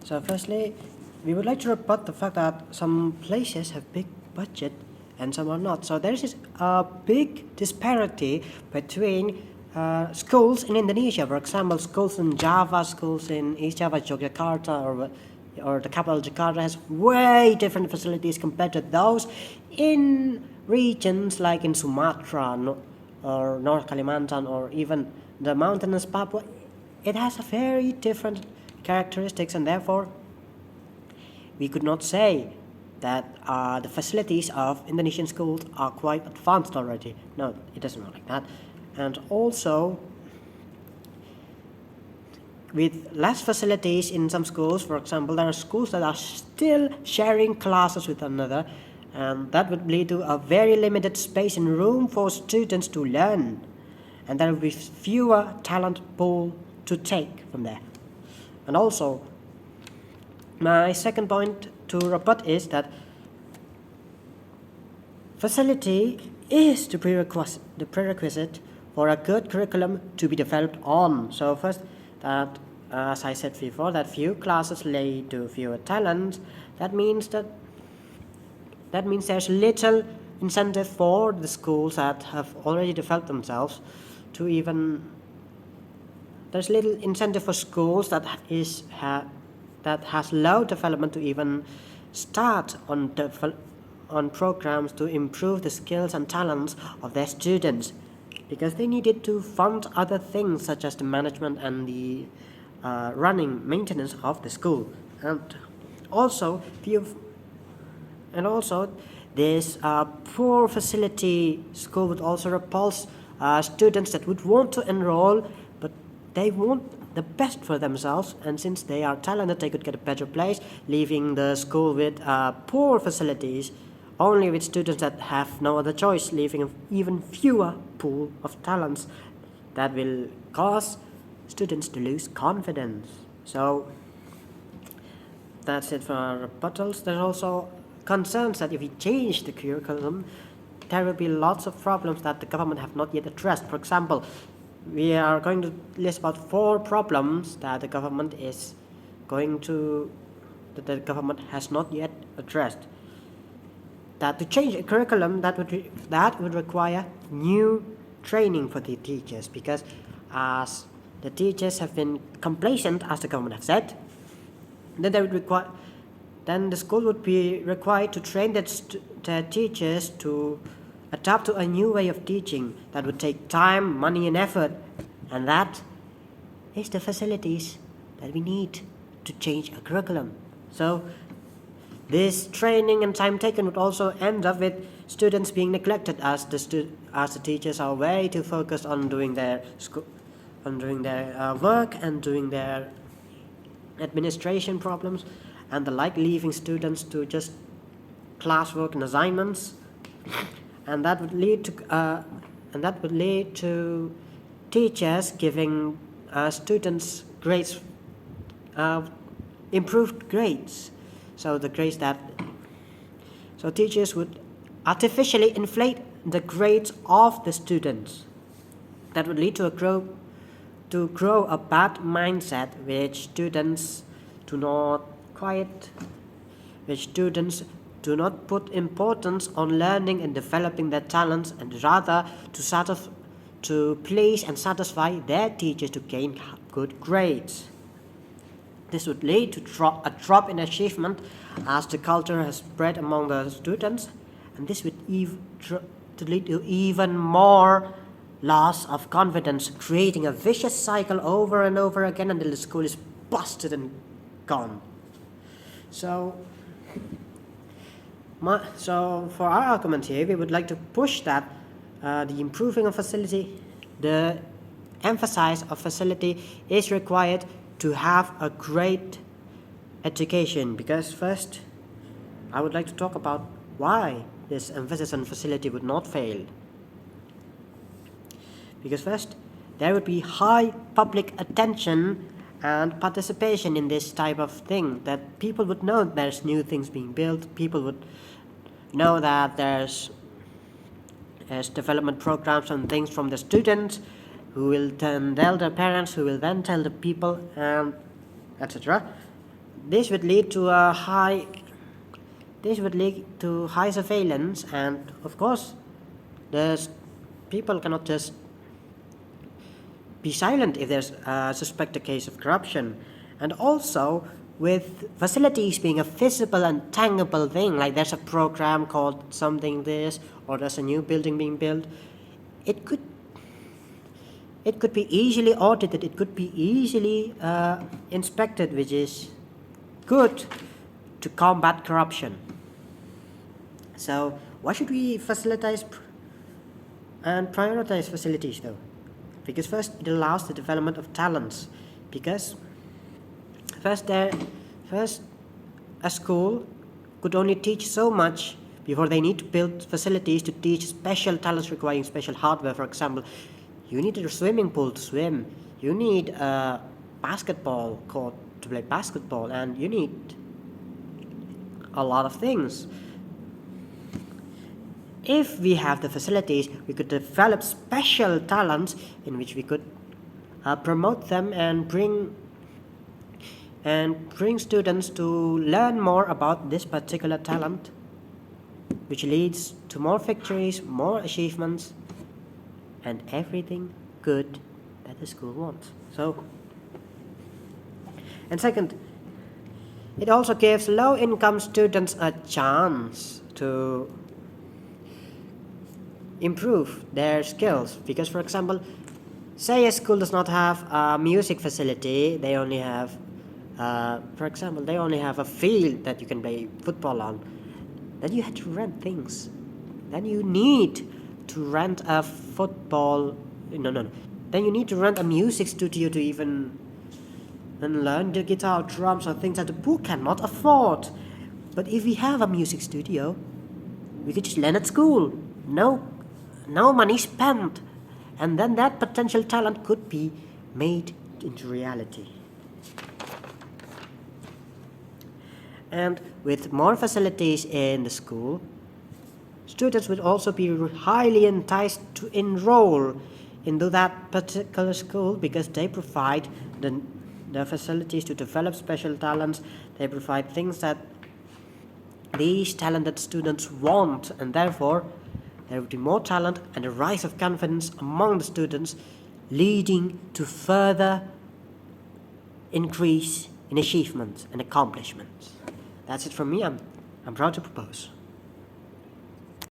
So firstly, we would like to rebut the fact that some places have big budget and some are not. So there is a big disparity between schools in Indonesia. For example, schools in Java, schools in East Java, Yogyakarta, or the capital Jakarta has way different facilities compared to those in regions like in Sumatra or North Kalimantan or even the mountainous Papua. It has a very different characteristics, and therefore we could not say that the facilities of Indonesian schools are quite advanced already. No, it doesn't work like that. And also, with less facilities in some schools, for example, there are schools that are still sharing classes with another, and that would lead to a very limited space and room for students to learn, and there will be fewer talent pool to take from there. And also, my second point to rebut is that facility is the prerequisite for a good curriculum to be developed on. So first, that as I said before, that few classes lead to fewer talents. That means there's little incentive for the schools that have already developed themselves to even. There's little incentive for schools that has low development to even start on programs to improve the skills and talents of their students, because they needed to fund other things such as the management and the running maintenance of the school. And also this poor facility school would also repulse students that would want to enroll, but they want the best for themselves, and since they are talented, they could get a better place, leaving the school with poor facilities, only with students that have no other choice, leaving an even fewer pool of talents that will cause students to lose confidence. So that's it for rebuttals. There's also concerns that if we change the curriculum, there will be lots of problems that the government have not yet addressed. For example, we are going to list about 4 problems that the government has not yet addressed. That to change a curriculum, that would require new training for the teachers, because as the teachers have been complacent, as the government has said, then the school would be required to train their teachers to adapt to a new way of teaching that would take time, money, and effort, and that is the facilities that we need to change a curriculum. So this training and time taken would also end up with students being neglected, as the teachers are way too focused on doing their work and doing their administration problems and the like, leaving students to just classwork and assignments. And that would lead to teachers giving students grades, improved grades. So teachers would artificially inflate the grades of the students. That would lead to grow a bad mindset, which students do not put importance on learning and developing their talents, and rather to please and satisfy their teachers to gain good grades. This would lead to a drop in achievement as the culture has spread among the students, and this would lead to even more loss of confidence, creating a vicious cycle over and over again until the school is busted and gone. So for our argument here, we would like to push that the improving of facility, the emphasis of facility is required to have a great education. Because first, I would like to talk about why this emphasis on facility would not fail. Because first, there would be high public attention and participation in this type of thing, that people would know there's new things being built, people would know that there's development programs and things from the students, who will then tell their parents, who will then tell the people, and etc. this would lead to a high this would lead to high surveillance, and of course the people cannot just be silent if there's a suspected case of corruption. And also, with facilities being a visible and tangible thing, like there's a program called something this, or there's a new building being built, it could be easily audited, it could be easily inspected, which is good to combat corruption. So why should we facilitate and prioritize facilities though? Because first, it allows the development of talents. Because first, a school could only teach so much before they need to build facilities to teach special talents requiring special hardware. For example, you need a swimming pool to swim, you need a basketball court to play basketball, and you need a lot of things. If we have the facilities, we could develop special talents in which we could promote them and bring students to learn more about this particular talent, which leads to more victories, more achievements, and everything good that the school wants. And second, it also gives low-income students a chance to improve their skills. Because, for example, say a school does not have a music facility, they only have a field that you can play football on, then you have to rent things. Then you need to rent a Then you need to rent a music studio to even learn the guitar, drums, or things that the poor cannot afford. But if we have a music studio, we could just learn at school. No money spent. And then that potential talent could be made into reality. And with more facilities in the school, students would also be highly enticed to enroll into that particular school because they provide the facilities to develop special talents. They provide things that these talented students want, and therefore there would be more talent and a rise of confidence among the students, leading to further increase in achievements and accomplishments. That's it from me. I'm proud to propose.